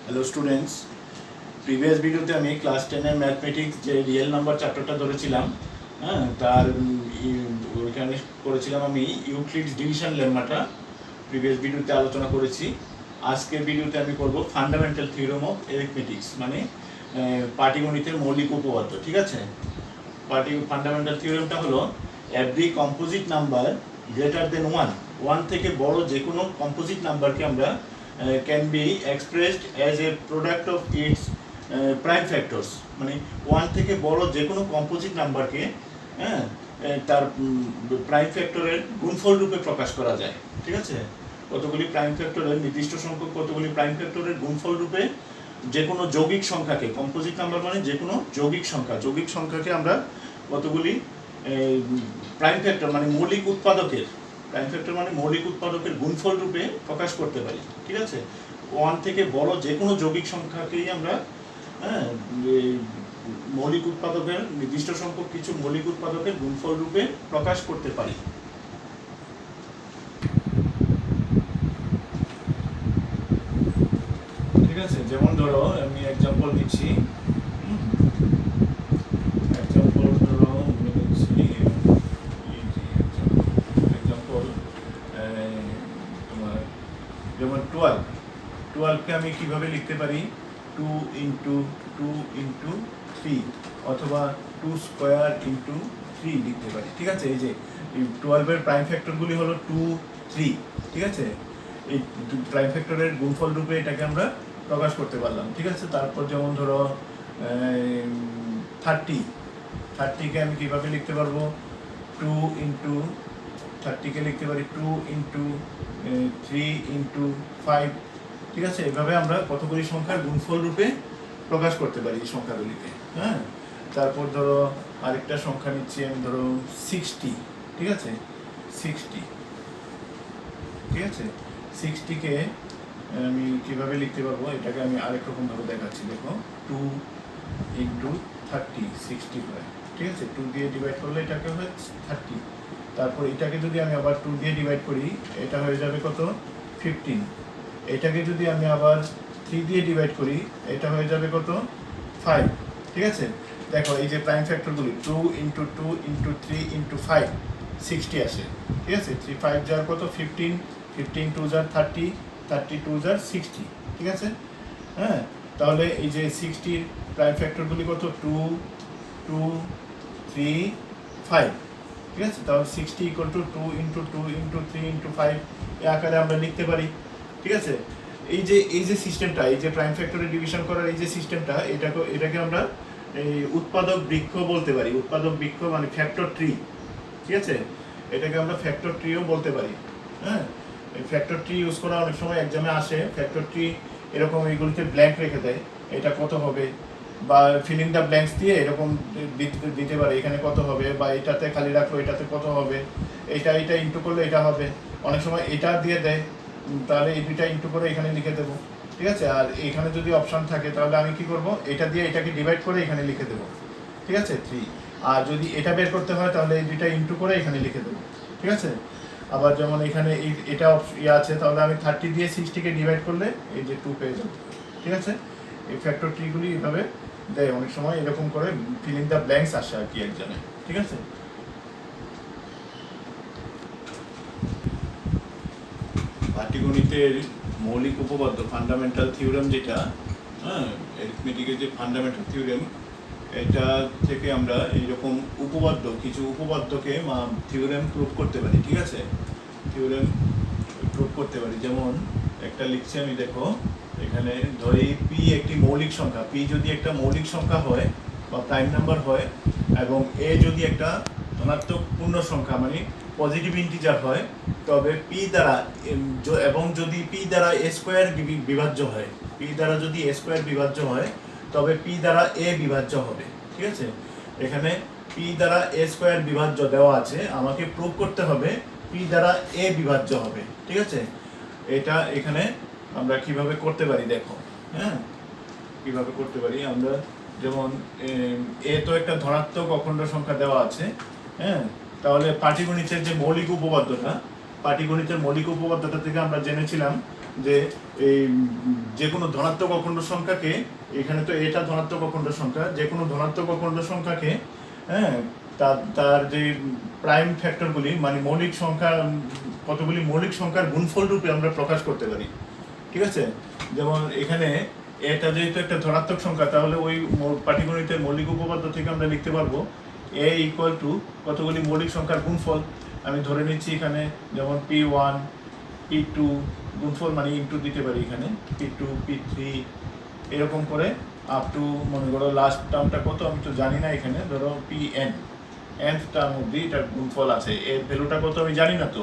Hello students, previous ভিডিওতে আমি class 10-এর mathematics যে রিয়েল নাম্বার চ্যাপ্টারটা ধরেছিলাম, হ্যাঁ, তার ওইখানে করেছিলাম আমি ইউক্লিডস ডিভিশন লেম্মাটা প্রিভিয়াস ভিডিওতে আলোচনা করেছি। আজকের ভিডিওতে আমি করব ফান্ডামেন্টাল থিওরেম অফ অ্যারিথমেটিক্স, মানে পাটিগণিতের মৌলিক উপপাদ্য। ঠিক আছে, ফান্ডামেন্টাল থিওরেমটা হলো every composite number greater than one থেকে বড় যে কোনো কম্পোজিট নাম্বারকে আমরা can be expressed as a product of its prime factors, মানে ওয়ান থেকে বড় যে কোনো কম্পোজিট নাম্বারকে তার প্রাইম ফ্যাক্টরের গুণফল রূপে প্রকাশ করা যায়। ঠিক আছে, কতগুলি প্রাইম ফ্যাক্টরের নির্দিষ্ট সংখ্যক কতগুলি প্রাইম ফ্যাক্টরের গুণফল রূপে যে কোনো যৌগিক সংখ্যাকে, কম্পোজিট নাম্বার মানে যে কোনো যৌগিক সংখ্যাকে আমরা কতগুলি প্রাইম ফ্যাক্টর মানে মৌলিক উৎপাদকের গুণফল রূপে প্রকাশ করতে পারি। ঠিক আছে, ওয়ান থেকে বড় যে কোনো যৌগিক সংখ্যাকেই আমরা নির্দিষ্ট সংখ্যক কিছু মৌলিক উৎপাদকের গুণফল রূপে প্রকাশ করতে পারি। ঠিক আছে, যেমন ধরো আমি এক্সাম্পল দিচ্ছি, যেমন 12কে আমি কিভাবে লিখতে পারি, 2 ইন্টু 3 অথবা 2 স্কোয়ার ইন্টু 3 লিখতে পারি। ঠিক আছে, এই যে 12-এর প্রাইম ফ্যাক্টরগুলি হলো 2, 3। ঠিক আছে, এই প্রাইম ফ্যাক্টরের গুণফল রূপে এটাকে আমরা প্রকাশ করতে পারলাম। ঠিক আছে, তারপর যেমন ধরো 30কে আমি কিভাবে লিখতে পারবো, 30কে লিখতে পারি 2 ইন্টু 3 ইন্টু 5। ঠিক আছে, এভাবে আমরা কতগুলি সংখ্যার গুণফল রূপে প্রকাশ করতে পারি এই সংখ্যাগুলিকে। হ্যাঁ, তারপর ধরো আরেকটা সংখ্যা নিচ্ছি আমি, ধরো 60। ঠিক আছে, 60। ঠিক আছে, 60কে আমি কিভাবে লিখতে পারবো, এটাকে আমি আরেক রকম ভাবে দেখাচ্ছি। দেখো, 2 ইন্টু 30 65। ঠিক আছে, 2 দিয়ে ডিভাইড করলে এটাকে হয় 30। তারপর এটাকে যদি আমি আবার 2 দিয়ে ডিভাইড করি, এটা হয়ে যাবে কত, 15। এটাকে যদি আমি আবার 3 দিয়ে ডিভাইড করি, এটা হয়ে যাবে কত, 5। ঠিক আছে, দেখো এই যে প্রাইম ফ্যাক্টরগুলি 2 ইন্টু 2 ইন্টু 3 ইন্টু 5 60 আসে। ঠিক আছে, 3 5 যার কত 15, 15 2 যার 30, 30 2 যার 60। ঠিক আছে, হ্যাঁ, তাহলে এই যে 60-র প্রাইম ফ্যাক্টরগুলি কত, 2 2 3 5। ঠিক আছে, তাহলে 60 equal to 2 into 2 into 3 into 5 এই আকারে আমরা লিখতে পারি। ঠিক আছে, এই যে সিস্টেমটা, এই যে প্রাইম ফ্যাক্টরে ডিভিশন করার এই যে সিস্টেমটা, এটাকে আমরা এই উৎপাদক বৃক্ষ বলতে পারি। উৎপাদক বৃক্ষ মানে ফ্যাক্টর ট্রি। ঠিক আছে, এটাকে আমরা ফ্যাক্টর ট্রিও বলতে পারি। হ্যাঁ, এই ফ্যাক্টর ট্রি ইউজ করা অনেক সময় এক্সামে আসে। ফ্যাক্টর ট্রি এরকম এইগুলিতে ব্ল্যাঙ্ক রেখে দেয়, এটা কত হবে, বা ফিলিং দ্য ব্ল্যাঙ্কস দিয়ে এরকম দিতে পারে, এখানে কত হবে, বা এটাতে খালি রাখলো এটাতে কত হবে, এটা ইন্টু করলে এটা হবে। অনেক সময় এটা দিয়ে দেয়, তাহলে এই দুইটা ইন্টু করে এখানে লিখে দেবো। ঠিক আছে, আর এখানে যদি অপশান থাকে তাহলে আমি কি করব, এটা দিয়ে এটাকে ডিভাইড করে এখানে লিখে দেবো। ঠিক আছে, 3। আর যদি এটা বের করতে হয় তাহলে এই দুইটা ইন্টু করে এখানে লিখে দেবো। ঠিক আছে, আবার যেমন এখানে এটা আছে, তাহলে আমি 30 দিয়ে 60কে ডিভাইড করলে এই যে 2 পেয়ে যাবো। ঠিক আছে, এই ফ্যাক্টর ট্রিগুলি এভাবে দেয় অনেক সময়, এরকম করে ফিলিং দ্য ব্ল্যাঙ্কস আসে আর কি এক্সামে। ঠিক আছে, পাটিগণিতের মৌলিক উপপাদ্য ফান্ডামেন্টাল থিওরেম যেটা, হ্যাঁ, অ্যারিথমেটিকের যে ফান্ডামেন্টাল থিওরেম, এটা থেকে আমরা এইরকম কিছু উপপাদ্যকে থিওরেম প্রুভ করতে পারি। ঠিক আছে, থিওরেম প্রুভ করতে পারি। যেমন একটা লিখছি আমি, দেখো এখানে ধরি পি একটি মৌলিক সংখ্যা, পি যদি একটা মৌলিক সংখ্যা হয় বা প্রাইম নাম্বার হয়, এবং এ যদি একটা ধনাত্মক পূর্ণ সংখ্যা মানে পজিটিভ ইন্টিজার হয়, তবে পি দ্বারা এবং যদি পি দ্বারা এ স্কোয়ার বিভাজ্য হয়, পি দ্বারা যদি এ স্কোয়ার বিভাজ্য হয়, তবে পি দ্বারা এ বিভাজ্য হবে। ঠিক আছে, এখানে পি দ্বারা এ স্কোয়ার বিভাজ্য দেওয়া আছে, আমাকে প্রুভ করতে হবে পি দ্বারা এ বিভাজ্য হবে। ঠিক আছে, এটা এখানে আমরা কিভাবে করতে পারি, দেখো, হ্যাঁ, কিভাবে করতে পারি আমরা। যেমন এ তো একটা ধনাত্মক অখণ্ড সংখ্যা দেওয়া আছে, হ্যাঁ, তাহলে পাটিগণিতের যে মৌলিক উপপাদ্যটা থেকে আমরা জেনেছিলাম যে এই যে কোনো ধনাত্মক অখণ্ড সংখ্যাকে, এখানে তো এটা ধনাত্মক অখণ্ড সংখ্যা, যে কোনো ধনাত্মক অখণ্ড সংখ্যাকে, হ্যাঁ, তার যে প্রাইম ফ্যাক্টরগুলি মানে মৌলিক সংখ্যা, কতগুলি মৌলিক সংখ্যার গুণফল রূপে আমরা প্রকাশ করতে পারি। ঠিক আছে, যেমন এখানে এটা যেহেতু একটা ধনাত্মক সংখ্যা, তাহলে ওই পাটিগণিতের মৌলিক উপপাদ্য থেকে আমরা লিখতে পারবো a ইকুয়াল টু কতগুলি মৌলিক সংখ্যার গুণফল। আমি ধরে নিচ্ছি এখানে যেমন p1 p2 গুণফল মানে ইনটু দিতে পারি এখানে p2 p3 এরকম করে আপ টু, মনে করো লাস্ট টার্মটা কত আমি তো জানি না, এখানে ধরো pn, nth টার্ম অবধি এটার গুণফল আছে, এর ভ্যালুটা কত আমি জানি না, তো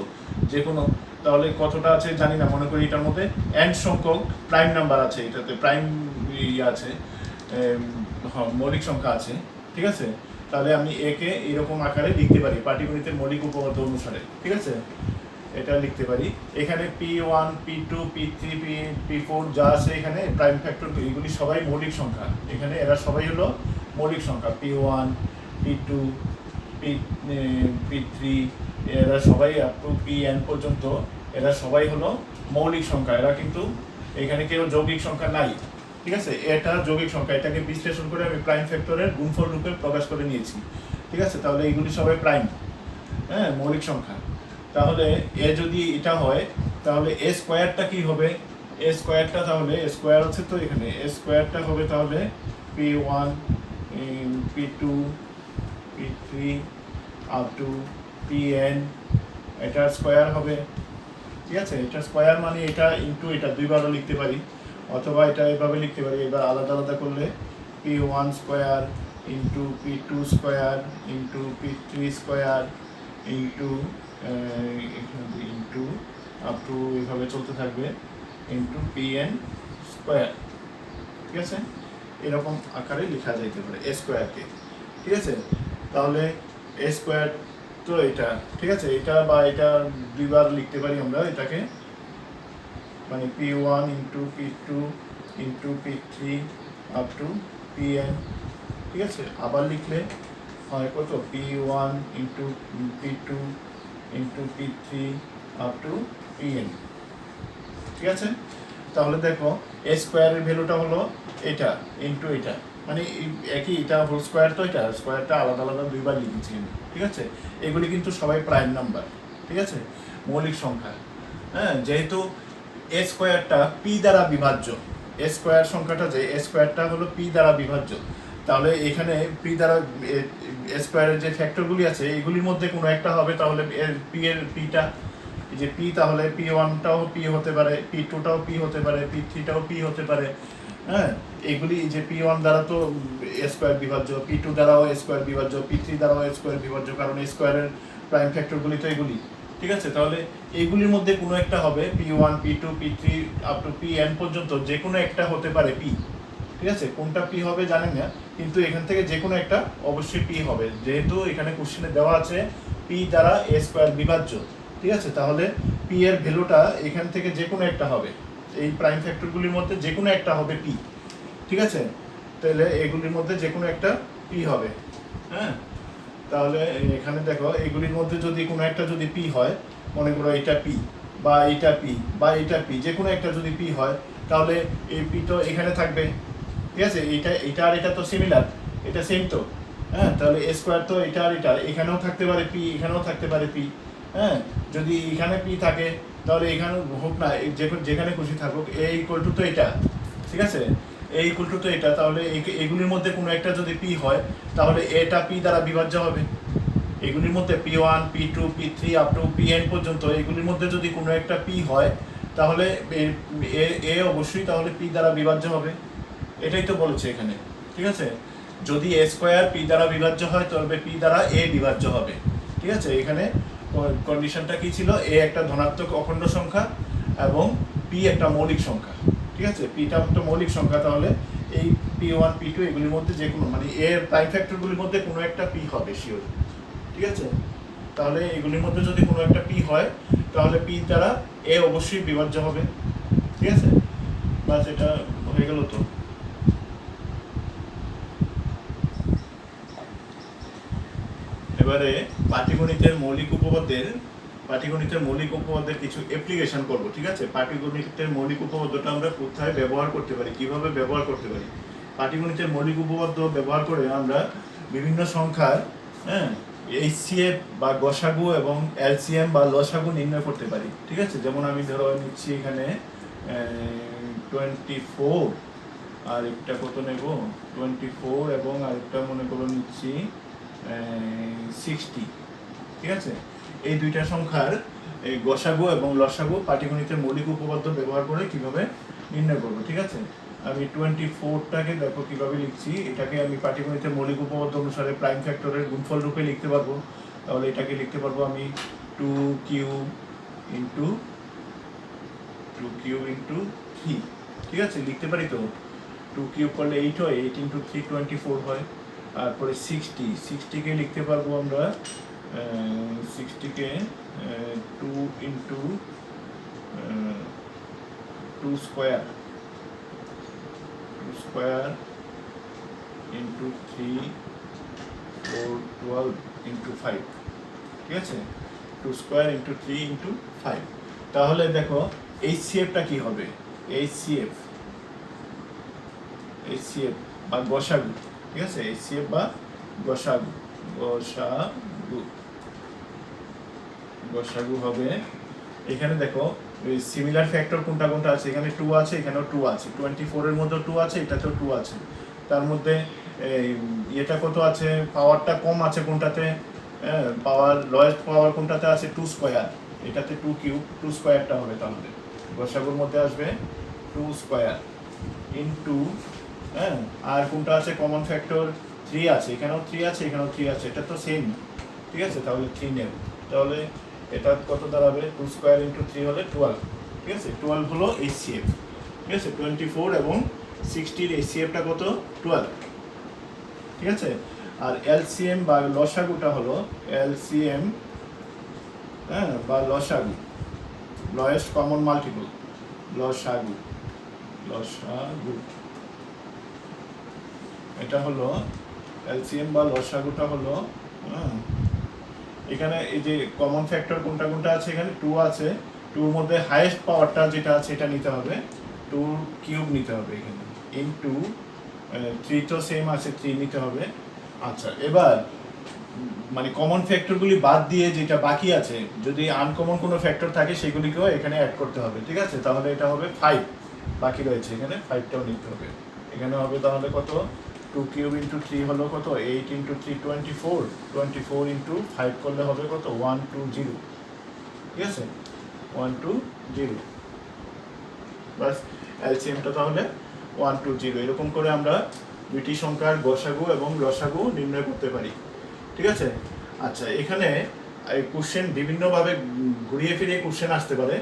যে কোনো, তাহলে কতটা আছে জানি না, মনে করি এটার মধ্যে n সংখ্যক প্রাইম নাম্বার আছে, এটাতে প্রাইম আছে, মৌলিক সংখ্যা আছে। ঠিক আছে, তাহলে আমি একে এরকম আকারে লিখতে পারি পাটিগণিতের মৌলিক উপপাদ্য অনুসারে। ঠিক আছে, এটা লিখতে পারি। এখানে p1 p2 p3 p4 যা আছে এখানে প্রাইম ফ্যাক্টর, এগুলি সবাই মৌলিক সংখ্যা, এখানে এরা সবাই হলো মৌলিক সংখ্যা, p1 p2 p3 এরা সবাই আপ টু pn পর্যন্ত এরা সবাই হলো মৌলিক সংখ্যা, এরা কিন্তু এখানে কেউ যৌগিক সংখ্যা নাই। ঠিক আছে, এটা যৌগিক সংখ্যা, এটাকে বিশ্লেষণ করে আমি প্রাইম ফ্যাক্টরের গুণফল রূপে প্রকাশ করে নিয়েছি। ঠিক আছে, তাহলে এইগুলি সবাই প্রাইম, হ্যাঁ, মৌলিক সংখ্যা। তাহলে এ যদি এটা হয় তাহলে এ স্কোয়ারটা কি হবে? এ স্কোয়ারটা, তাহলে এ স্কোয়ার আছে তো এখানে, এ স্কোয়ারটা হবে তাহলে p1 p2 p3 up to pn, এটা স্কোয়ার হবে। ঠিক আছে, এটা স্কোয়ার মানে এটা ইনটু এটা দুইবারও লিখতে পারি, অথবা এটা এভাবে লিখতে পারি, এবার আলাদা আলাদা করলে p1 square into p2 square into p3 square into into up to এইভাবে চলতে থাকবে ইন্টু pn স্কোয়ার। ঠিক আছে, এরকম আকারে লেখা যাইতে পারে এ স্কোয়ারকে। ঠিক আছে, তাহলে এ স্কোয়ার তো এটা, ঠিক আছে, এটা বা এটা দুইবার লিখতে পারি আমরা এটাকে, মানে p1 into p2 into p3 up to pn। ঠিক আছে, আবার লিখলে হয় কত p1 into p2 into p3 up to pn। ঠিক আছে, তাহলে দেখো এ স্কোয়ারের ভ্যালুটা হলো এটা ইন্টু এটা, মানে একই, এটা হোল স্কোয়ার, তো এটা স্কোয়ারটা আলাদা আলাদা দুইবার লিখেছি। ঠিক আছে, এগুলি কিন্তু সবাই প্রাইম নাম্বার। ঠিক আছে, মৌলিক সংখ্যা, হ্যাঁ, যেহেতু এ স্কোয়ারটা পি দ্বারা বিভাজ্য, এ স্কোয়ার সংখ্যাটা যে এ স্কোয়ারটা হলো পি দ্বারা বিভাজ্য, তাহলে এখানে পি দ্বারা এ স্কোয়ারের যে ফ্যাক্টরগুলি আছে এগুলির মধ্যে কোনো একটা হবে, তাহলে পি এর পিটা, যে পি, তাহলে p1টাও পি হতে পারে, p2টাও পি হতে পারে, p3টাও পি হতে পারে। হ্যাঁ, এগুলি যে p1 দ্বারা তো এ স্কোয়ার বিভাজ্য, p2 দ্বারাও এ স্কোয়ার বিভাজ্য, p3 দ্বারাও এ স্কোয়ার বিভাজ্য, কারণ এ স্কোয়ারের প্রাইম ফ্যাক্টরগুলি তো এগুলি। ঠিক আছে, তাহলে এইগুলির মধ্যে কোনো একটা হবে, p1 p2 p3 up to pn পর্যন্ত যে কোনো একটা হতে পারে p। ঠিক আছে, কোনটা পি হবে জানেন না, কিন্তু এখান থেকে যে কোনো একটা অবশ্যই পি হবে, যেহেতু এখানে কোশ্চেনে দেওয়া আছে পি দ্বারা এ স্কোয়ার বিভাজ্য। ঠিক আছে, তাহলে পি এর ভ্যালুটা এখান থেকে যে কোনো একটা হবে, এই প্রাইম ফ্যাক্টরগুলির মধ্যে যে কোনো একটা হবে পি। ঠিক আছে, তাহলে এগুলির মধ্যে যে কোনো একটা পি হবে। হ্যাঁ, তাহলে এখানে দেখো এগুলির মধ্যে যদি কোনো একটা যদি পি হয়, মনে করো এটা পি বা এটা পি বা এটা পি, যে কোনো একটা যদি পি হয়, তাহলে এই পি তো এখানে থাকবে। ঠিক আছে, এটা আর এটা তো সিমিলার, এটা সেম তো, হ্যাঁ, তাহলে এ স্কোয়ার তো এটা আর এটা এখানেও থাকতে পারে পি, এখানেও থাকতে পারে পি। হ্যাঁ, যদি এখানে পি থাকে তাহলে এখানে হোক না, যেখানে খুশি থাকুক, এ ইকুয়াল টু তো এটা। ঠিক আছে, এ ইকুয়াল টু তো এটা, তাহলে এগুলির মধ্যে কোনো একটা যদি পি হয় তাহলে এটা পি দ্বারা বিভাজ্য হবে। এগুলির মধ্যে p1 p2 p3 up to pn পর্যন্ত এগুলির মধ্যে যদি কোনো একটা পি হয় তাহলে এ অবশ্যই তাহলে পি দ্বারা বিভাজ্য হবে, এটাই তো বলছে এখানে। ঠিক আছে, যদি এ স্কোয়ার পি দ্বারা বিভাজ্য হয় তবে পি দ্বারা এ বিভাজ্য হবে। ঠিক আছে, এখানে কন্ডিশনটা কি ছিল, এ একটা ধনাত্মক অখণ্ড সংখ্যা এবং পি একটা মৌলিক সংখ্যা। ঠিক আছে, পিটা একটা মৌলিক সংখ্যা, তাহলে এই p1 p2 এগুলির মধ্যে যে কোনো, মানে এর প্রাইম ফ্যাক্টরগুলির মধ্যে কোনো একটা পি হবে শিওর। ঠিক আছে, তাহলে এগুলির মধ্যে যদি কোনো একটা পি হয় তাহলে পি দ্বারা এ অবশ্যই বিভাজ্য হবে। ঠিক আছে, বাস এটা হয়ে গেল তো। এবারে পাটিগণিতের মৌলিক উপপাদ্যের পাটিগণিতের মৌলিক উপপাদ্যের কিছু অ্যাপ্লিকেশন করব, ঠিক আছে? পাটিগণিতের মৌলিক উপপাদ্যটা আমরা কোথায় ব্যবহার করতে পারি, কিভাবে ব্যবহার করতে পারি। পাটিগণিতের মৌলিক উপপাদ্য ব্যবহার করে আমরা বিভিন্ন সংখ্যার এইচসিএফ বা গসাগু এবং এলসিএম বা লসাগু নির্ণয় করতে পারি, ঠিক আছে? যেমন আমি ধরো নিচ্ছি এখানে 24 আর একটা কত নেব 24 এবং আরেকটা মনে করো নিচ্ছি 60, ঠিক আছে? এই দুইটা সংখ্যার এই গসাগু এবং লসাগু পাটিগণিতের মৌলিক উপপাদ্য ব্যবহার করে কিভাবে নির্ণয় করব, ঠিক আছে? আমি 24টাকে দেখো কিভাবে লিখছি, এটাকে আমি পাটিগণিতের মৌলিক উপপাদ্য অনুসারে প্রাইম ফ্যাক্টরের গুণফল রূপে লিখতে পারবো। তাহলে এটাকে লিখতে পারবো আমি 2 কিউব ইন্টু 3, ঠিক আছে? লিখতে পারি তো, 2 কিউব করলে 8 হয়, 8 ইন্টু 3 24 হয়। তারপরে 60কে লিখতে পারবো আমরা 60কে 2 ইন্টু 2 স্কোয়ার ইন্টু 3 4 12 ইন্টু 5, ঠিক আছে? 2 স্কোয়ার ইন্টু 3 ইন্টু 5। তাহলে দেখো এইচসিএফটা কি হবে, এইচসিএফ বা গসাগু, ঠিক আছে? এইচসিএফ বা গসাগু হবে, এখানে দেখো সিমিলার ফ্যাক্টর কোনটা কোনটা আছে, এখানে 2 আছে, এখানেও 2 আছে, 24 এর মধ্যে 2 আছে, এটাতেও 2 আছে। তার মধ্যে এটা কত আছে, পাওয়ারটা কম আছে কোনটাতে, পাওয়ার লোয়েস্ট পাওয়ার কোনটাতে আছে 2 স্কোয়ার, এটাতে 2 কিউব, 2 স্কোয়ারটা হবে। তাহলে গসাগুর মধ্যে আসবে 2 স্কোয়ার ইন্টু আর কোনটা আছে কমন ফ্যাক্টর 3 আছে, এখানেও 3 আছে, এখানেও 3 আছে, এটা তো সেম, ঠিক আছে? তাহলে 3 নেব। তাহলে এটা কত দাঁড়াবে, 2 স্কোয়ার ইন্টু 3 হলে 12, ঠিক আছে? 12 হলো এইচসিএফ, ঠিক আছে? 24 এবং 60-র এইচসিএফটা কত 12, ঠিক আছে? আর এলসিএম বা লসাগুটা হলো এলসিএম বা লসাগু, লোয়েস্ট কমন মাল্টিপল, লসাগু এটা হলো এলসিএম বা লসাগুটা হলো এখানে এই যে কমন ফ্যাক্টর কোনটা কোনটা আছে, এখানে 2 আছে, 2 এর মধ্যে হাইয়েস্ট পাওয়ারটা যেটা আছে এটা নিতে হবে, 2 কিউব নিতে হবে এখানে, ইনটু 3 তো সেম আছে, 3 নিতে হবে। আচ্ছা, এবার মানে কমন ফ্যাক্টরগুলি বাদ দিয়ে যেটা বাকি আছে, যদি আনকমন কোনো ফ্যাক্টর থাকে সেগুলিকেও এখানে অ্যাড করতে হবে, ঠিক আছে? তাহলে এটা হবে 5 বাকি রয়েছে, এখানে 5টাও নিতে হবে। এখানে হবে তাহলে কত, 2 কিউব ইন্টু 3 হলো কত, 8 ইন্টু 3 24 ইন্টু 5 করলে হবে কত 120, ঠিক আছে? 120 বাস, এলসিএমটা তাহলে 120। এরকম করে আমরা দুইটি সংখ্যার গসাগু এবং লসাগু নির্ণয় করতে পারি, ঠিক আছে? আচ্ছা, এখানে কোশ্চেন বিভিন্নভাবে ঘুরিয়ে ফিরিয়ে কোশ্চেন আসতে পারে।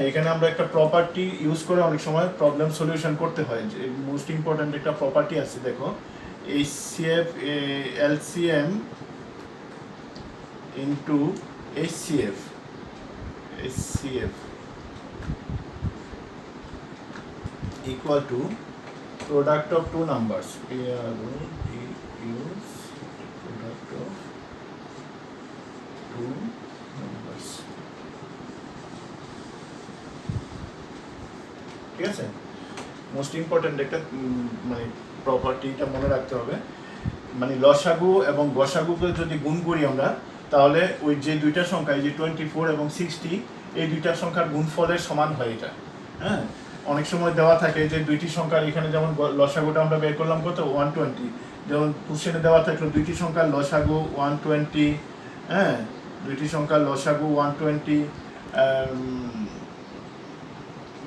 এখানে আমরা একটা প্রপার্টি ইউজ করে অনেক সময় প্রবলেম সলিউশন করতে হয়। যে মোস্ট ইম্পর্ট্যান্ট একটা প্রপার্টি আছে, দেখো, HCF LCM into HCF equal to product of two numbers. Product of two numbers. ঠিক আছে? মোস্ট ইম্পর্টেন্ট একটা মানে প্রপার্টিটা মনে রাখতে হবে, মানে লসাগু এবং গসাগুকে যদি গুণ করি আমরা, তাহলে ওই যে দুইটা সংখ্যা, এই যে 24 এবং 60, এই দুইটা সংখ্যার গুণফলের সমান হয় এটা। অনেক সময় দেওয়া থাকে যে দুইটি সংখ্যার, এখানে যেমন লসাগুটা আমরা বের করলাম কত 120, যেমন কোশ্চেনে দেওয়া থাকলো দুইটি সংখ্যার লসাগু 120, দুইটি সংখ্যার লসাগু 120,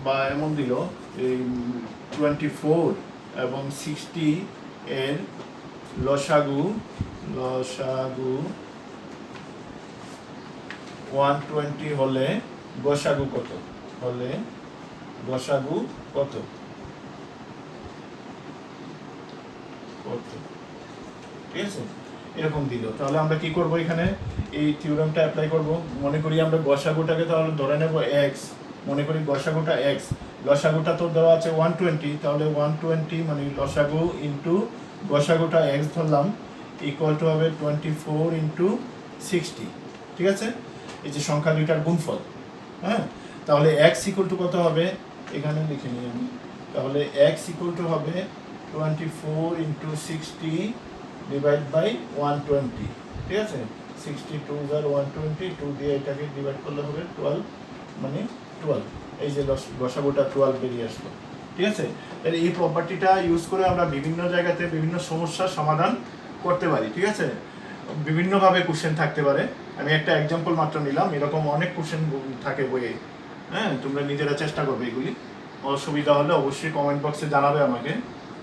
বা এমন দিল এই 24 এবং 60 এর লসাগু 120 হলে গসাগু কত, ঠিক আছে? এরকম দিল, তাহলে আমরা কি করব, এখানে এই থিওরেমটা অ্যাপ্লাই করব। মনে করি আমরা গসাগুটাকে তাহলে ধরে নেব x, মনে করি গসাগুটা x, লসাগুটা তো দেওয়া আছে 120, তাহলে 120 মানে লসাগু ইন্টু গসাগুটা x ধরলাম, ইকুয়াল টু হবে 24 ইন্টু 60, ঠিক আছে? এই যে সংখ্যা দুইটার গুণফল। হ্যাঁ, তাহলে x ইকুয়াল টু কত হবে, এখানে লিখে নিই আমি। তাহলে x ইকুয়াল টু হবে 24 ইন্টু 60 ডিভাইড বাই 120। ঠিক আছে, 62 * 120, 2 দিয়ে এটাকে ডিভাইড করলে হবে 12, মানে 12। এই যে লসাগুটা 12 বেরিয়ে আসলো। ঠিক আছে, তাহলে এই প্রপার্টিটা ইউজ করে আমরা বিভিন্ন জায়গাতে বিভিন্ন সমস্যার সমাধান করতে পারি। ঠিক আছে, বিভিন্নভাবে কোশ্চেন থাকতে পারে, আমি একটা এক্সাম্পল মাত্র নিলাম, এরকম অনেক কোশ্চেন থাকে বইয়ে। হ্যাঁ, তোমরা নিজেরা চেষ্টা করবে এগুলি। অসুবিধা হলে অবশ্যই কমেন্ট বক্সে জানাবে আমাকে।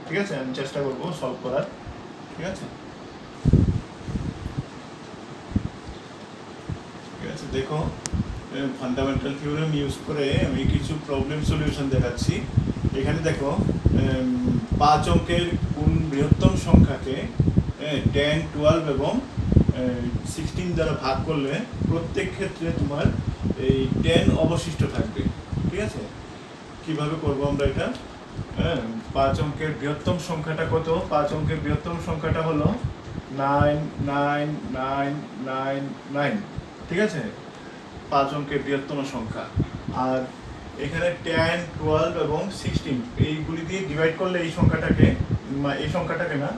ঠিক আছে, আমি চেষ্টা করবো সলভ করার। ঠিক আছে, ঠিক আছে, দেখো ফান্ডামেন্টাল থিওরেম ইউজ করে আমি কিছু প্রবলেম সলিউশন দেখাচ্ছি। এখানে দেখো 5 অঙ্কের কোন বৃহত্তম সংখ্যাকে 10, 12 এবং 16 দ্বারা ভাগ করলে প্রত্যেক ক্ষেত্রে তোমার এই 10 অবশিষ্ট থাকবে। ঠিক আছে, কিভাবে করব আমরা এটা? 5 অঙ্কের বৃহত্তম সংখ্যাটা কত? 5 অঙ্কের বৃহত্তম সংখ্যাটা হলো 99999। ঠিক আছে, 5 অঙ্কের বৃহত্তম সংখ্যা। আর এখানে 10, 12 এবং 16 এইগুলি দিয়ে ডিভাইড করলে এই সংখ্যাটাকে না,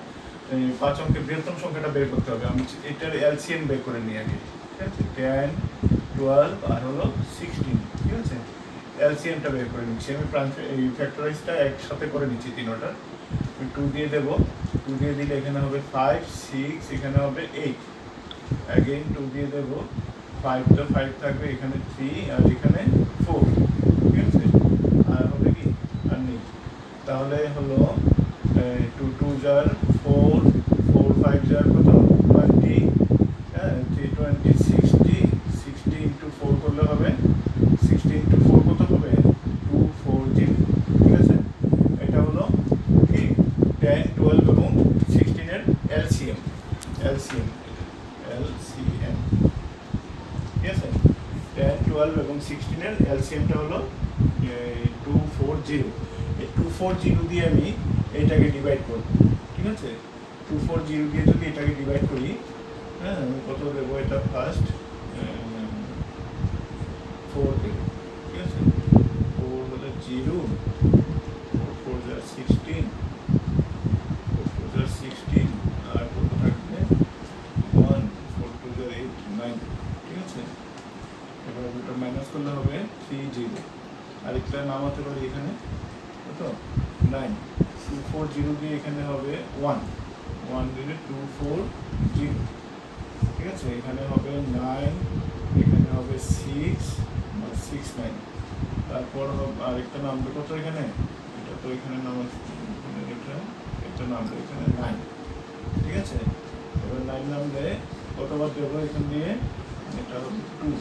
5 অঙ্কের বৃহত্তম সংখ্যাটা বের করতে হবে। আমি এটার এলসিএম বের করে নিই আগে। ঠিক আছে, 10, 12 আর হলো 16। ঠিক আছে, এলসিএমটা বের করে নিচ্ছি আমি। এই ফ্যাক্টরাইজটা একসাথে করে নিচ্ছি তিনটা। 2 দিয়ে দেবো, 2 দিয়ে দিলে এখানে হবে 5, 6, এখানে হবে 8। অ্যাগেইন 2 দিয়ে দেবো, 5 তো 5 থাকবে, এখানে 3 আর এখানে 4। ঠিক আছে, আর হবে কি আর নেই। তাহলে হলো 2 2 * 4, 4 5 * কত 20, 3 20, 60, 60 ইন্টু 4 করলে হবে 60 ইন্টু 4 কত হবে 240। ঠিক আছে, এটা হলো কি 10, 12 এবং 16 এর এলসিএম। এলসিএম ঠিক আছে, 10, 12 এবং 16 এর এলসিএমটা হলো 240। এই 240 দিয়ে আমি এটাকে ডিভাইড করব। ঠিক আছে, 240 দিয়ে যদি এটাকে ডিভাইড করি, হ্যাঁ, আমি কত দেবো? এটা ফার্স্ট 4 দেবো। ঠিক আছে, 4 হলো 0, 4 4 = 16, 4 4 = 16, আর কত থাকবে 1, 4 2 = 8, 9। ঠিক আছে, এবার দুটো মাইনাস করলে হবে 30। আরেকটা নামাতে পারি এখানে, কত 9, 240 দিয়ে এখানে হবে 1, 1 দিলে 240। ঠিক আছে, এখানে হবে 9, এখানে হবে 6, 6 9। তারপর আরেকটা নামবে কত এখানে, এটা তো এখানে এটা নামবে এখানে 9। ঠিক আছে, এবার 9 নামলে কতবার দেবো এখান দিয়ে, এটা হবে 2,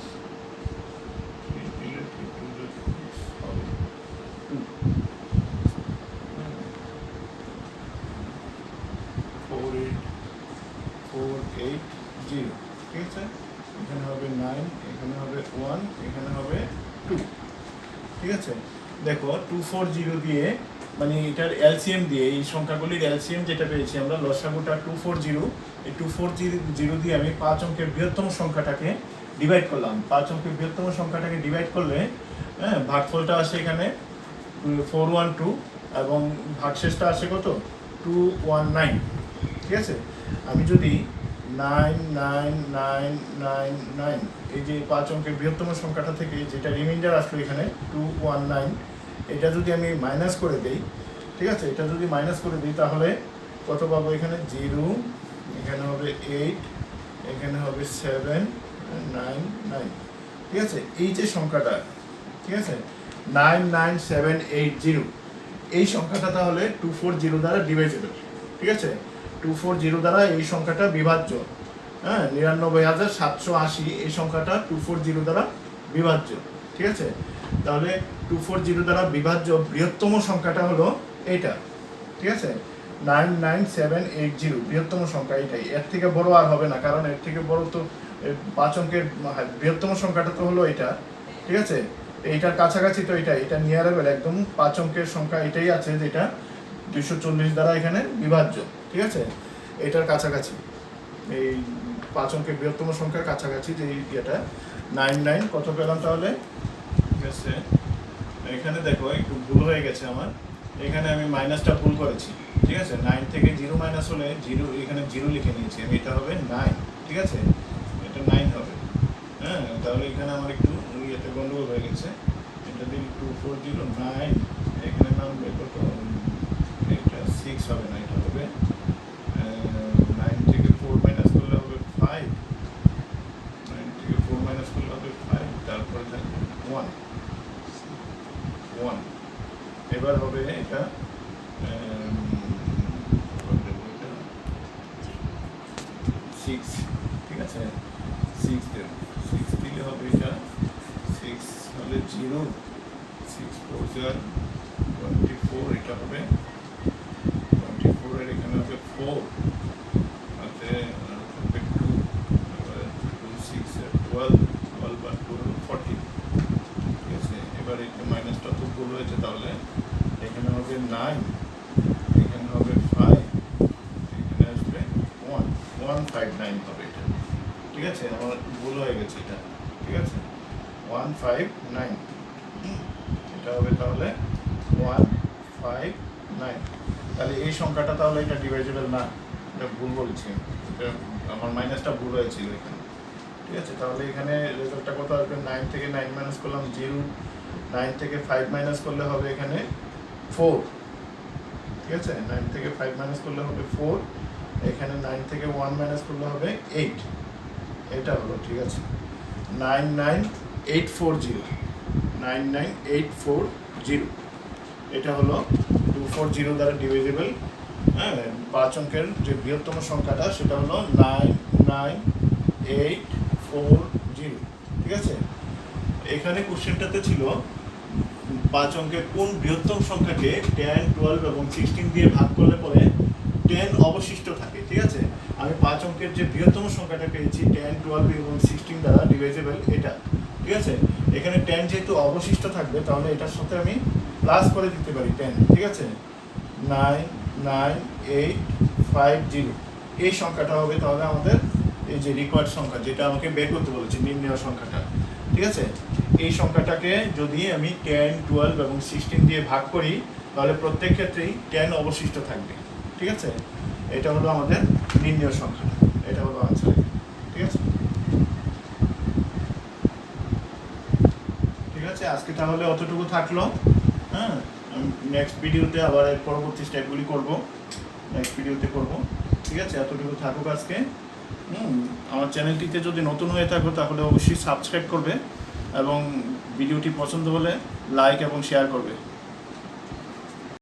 480। ঠিক আছে, এখানে হবে 9, এখানে হবে 1, এখানে হবে 2। ঠিক আছে, দেখো 240 দিয়ে মানে এটার এলসিএম দিয়ে এই সংখ্যাগুলির এলসিএম যেটা পেয়েছি আমরা, লসাগুটা 240। এই 240 দিয়ে আমি 5 অঙ্কের বৃহত্তম সংখ্যাটাকে ডিভাইড করলাম। 5 অঙ্কের বৃহত্তম সংখ্যাটাকে ডিভাইড করলে হ্যাঁ, ভাগফলটা আসে এখানে 412 এবং ভাগশেষটা আসে কত 219। ঠিক আছে, আমি যদি 99999 এই যে 5 অঙ্কের বৃহত্তম সংখ্যাটা থেকে যেটা রিমাইন্ডার আসলো এখানে 219, এটা যদি আমি মাইনাস করে দেই, ঠিক আছে, এটা যদি মাইনাস করে দিই তাহলে কত পাবো? এখানে 0, এখানে হবে 8, এখানে হবে 7, 9 9। ঠিক আছে, এই যে সংখ্যাটা, ঠিক আছে 99780, এই সংখ্যাটা তাহলে 240 দ্বারা ডিভাইজেবল। ঠিক আছে, 240 দ্বারা এই সংখ্যাটা বিভাজ্য। হ্যাঁ, 99,780 এই সংখ্যাটা 240 দ্বারা বিভাজ্য। ঠিক আছে, তাহলে 240 দ্বারা বিভাজ্য বৃহত্তম সংখ্যাটা হলো এইটা। ঠিক আছে, 99780 বৃহত্তম সংখ্যা এটাই, এর থেকে বড় আর হবে না, কারণ এর থেকে বড় তো 5 অঙ্কের বৃহত্তম সংখ্যাটা তো হলো এটা। ঠিক আছে, এইটার কাছাকাছি তো এটা নিয়ারেবল, একদম 5 অঙ্কের সংখ্যা এটাই আছে যেটা 240 দ্বারা এখানে বিভাজ্য। ঠিক আছে, এটার কাছাকাছি, এই 5 অঙ্কের বৃহত্তম সংখ্যার কাছাকাছি যে এটা 99 কত পেলাম তাহলে? ঠিক আছে, এখানে দেখো একটু ভুল হয়ে গেছে আমার, এখানে আমি মাইনাসটা ভুল করেছি। ঠিক আছে, 9 থেকে 0 মাইনাস হলে 0, এখানে 0 লিখে নিয়েছি আমি, এটা হবে 9। ঠিক আছে, এটা 9 হবে। হ্যাঁ, তাহলে এখানে আমার একটু ইয়েতে গন্ডগোল হয়ে গেছে। এটা দিন 2409, এখানে নামবে কত? এটা 6 হবে না, এটা হবে 9 থেকে 4 মাইনাস করলে হবে 5, 9 থেকে 4 মাইনাস করলে হবে 5, তারপরে থাকবে 1। এবার হবে এটা 6। ঠিক আছে, 6 দেব, 6 দিলে হবে এটা 6 হলে 0, 6 4 0 24, এটা হবে 24, এর এখানে হবে 4, তাতে থাকবে 2, 2 6 12, 12 আর 2 14। ঠিক আছে, এবার এটা মাইনাসটা তো ভুল হয়েছে, তাহলে এখানে হবে 9, এখানে হবে 5, এখানে আসবে 1, 159 হবে এটা। ঠিক আছে, আমার ভুল হয়ে গেছে এটা। ঠিক আছে, 159, এটা হবে তাহলে 159। তাহলে এই সংখ্যাটা তাহলে এটা ডিভাইজেবল না, এটা ভুল বলছি, এটা আমার মাইনাসটা ভুল হয়েছিল এখানে। ঠিক আছে, তাহলে এখানে রেজাল্টটা কত আসবে? 9 থেকে 9 মাইনাস করলাম 0, 9 থেকে 5 মাইনাস করলে হবে এখানে 4। ঠিক আছে, 9 থেকে 5 মাইনাস করলে হবে 4, এখানে 9 থেকে 1 মাইনাস করলে হবে 8, এটা হলো। ঠিক আছে, 99840, 99840, এটা হলো 240 দ্বারা ডিভাইজেবল। হ্যাঁ, 5 অঙ্কের যে বৃহত্তম সংখ্যাটা সেটা হলো 99840। ঠিক আছে, এখানে কোশ্চেনটাতে ছিল 5 অঙ্কের কোন বৃহত্তম সংখ্যাকে 10, 12 এবং 16 দিয়ে ভাগ করলে পরে 10 অবশিষ্ট থাকে। ঠিক আছে, আমি 5 অঙ্কের যে বৃহত্তম সংখ্যাটা পেয়েছি 10, 12 এবং 16 দ্বারা ডিভাইজেবল এটা। ঠিক আছে, এখানে 10 যেহেতু অবশিষ্ট থাকবে, তাহলে এটার সাথে আমি প্লাস করে দিতে পারি 10। ঠিক আছে, 99850, এই সংখ্যাটা হবে তাহলে আমাদের এই যে রিকোয়ার্ড সংখ্যা, যেটা আমাকে বের করতে বলেছে, নির্ণয় সংখ্যাটা। ঠিক আছে, এই সংখ্যাটাকে যদি আমি 10, 12 এবং 16 দিয়ে ভাগ করি, তাহলে প্রত্যেক ক্ষেত্রেই 10 অবশিষ্ট থাকবে। ঠিক আছে, এটা হলো আমাদের নির্ণয় সংখ্যা, এটা হলো আনসার। ঠিক আছে, ঠিক আছে, আজকে তাহলে অতটুকু থাকলো। হ্যাঁ, নেক্সট ভিডিওতে আবার এর পরবর্তী স্টেপগুলি করব, নেক্সট ভিডিওতে করব। ঠিক আছে, এতটুকু থাকুক আজকে। আমার চ্যানেলটিতে যদি নতুন হয়ে থাকো তাহলে অবশ্যই সাবস্ক্রাইব করবে এবং ভিডিওটি পছন্দ হলে লাইক এবং শেয়ার করবে।